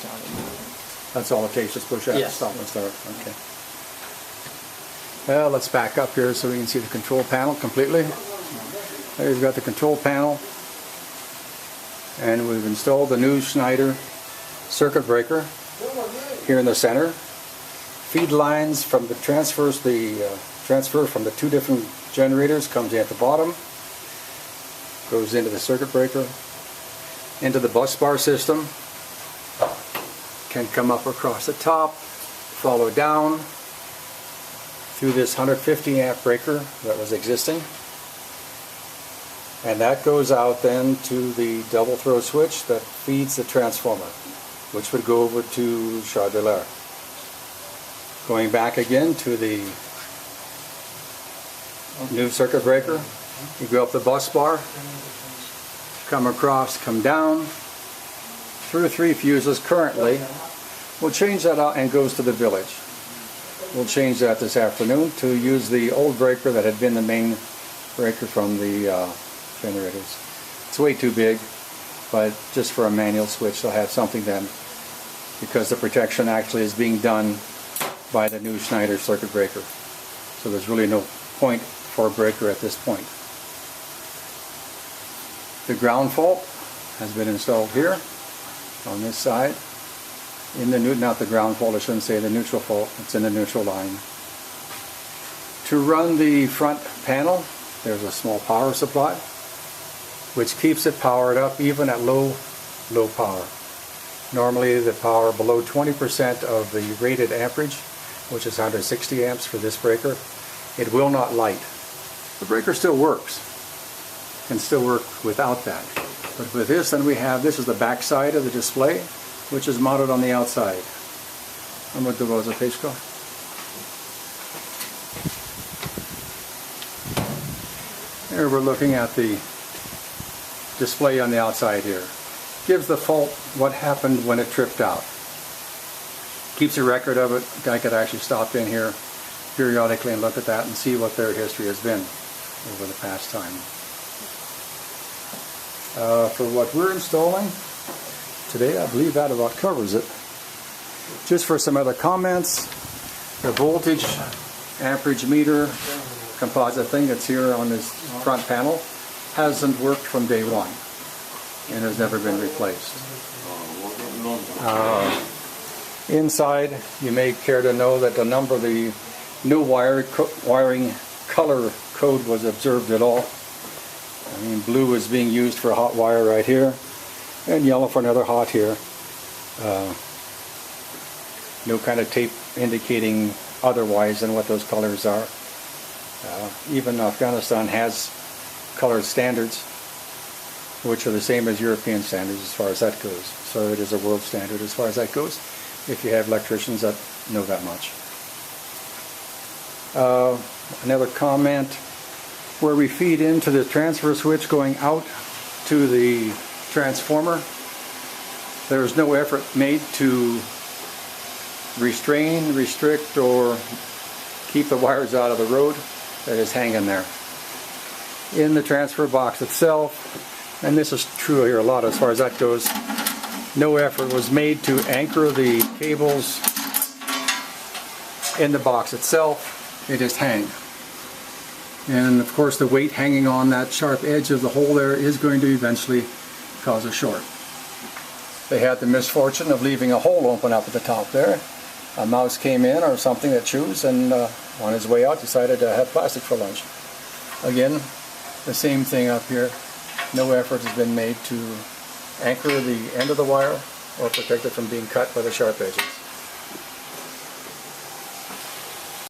started. That's all it takes, just push out, Yes. stop and start. Okay. Well, let's back up here so we can see the control panel completely. There you've got the control panel, and we've installed the new Schneider circuit breaker here in the center. Feed lines from the transfer from the two different generators comes in at the bottom, goes into the circuit breaker, into the bus bar system, can come up across the top, follow down through this 150 amp breaker that was existing, and that goes out then to the double throw switch that feeds the transformer, which would go over to Charbelair. Going back again to the new circuit breaker, you go up the bus bar, come across, come down, through 3 fuses currently. We'll change that out and goes to the village. We'll change that this afternoon to use the old breaker that had been the main breaker from the generators. It's way too big, but just for a manual switch they'll have something then, because the protection actually is being done by the new Schneider circuit breaker. So there's really no point for a breaker at this point. The ground fault has been installed here on this side. In the not the ground fault, I shouldn't say the neutral fault, it's in the neutral line. To run the front panel, there's a small power supply which keeps it powered up even at low power. Normally the power below 20% of the rated amperage, which is 160 amps for this breaker, it will not light. The breaker still works, can still work without that. But with this, then we have, this is the back side of the display, which is mounted on the outside. I'm going to go to Peshko. Here we're looking at the display on the outside here. Gives the fault what happened when it tripped out. Keeps a record of it. I could actually stop in here periodically and look at that and see what their history has been over the past time. For what we're installing today, I believe that about covers it. Just for some other comments, the voltage amperage meter composite thing that's here on this front panel hasn't worked from day one and has never been replaced. Inside, you may care to know that the number of the new wiring color code was observed at all. I mean, blue is being used for a hot wire right here, and yellow for another hot here. No kind of tape indicating otherwise than what those colors are. Even Afghanistan has color standards, which are the same as European standards as far as that goes. So it is a world standard as far as that goes, if you have electricians that know that much. Another comment, where we feed into the transfer switch going out to the transformer, there's no effort made to restrain, restrict, or keep the wires out of the road. That is hanging there. In the transfer box itself, and this is true here a lot as far as that goes, no effort was made to anchor the cables in the box itself. They just hang. And of course the weight hanging on that sharp edge of the hole there is going to eventually cause a short. They had the misfortune of leaving a hole open up at the top there. A mouse came in or something that chews, and on his way out decided to have plastic for lunch. Again, the same thing up here. No effort has been made to anchor the end of the wire or protect it from being cut by the sharp edges.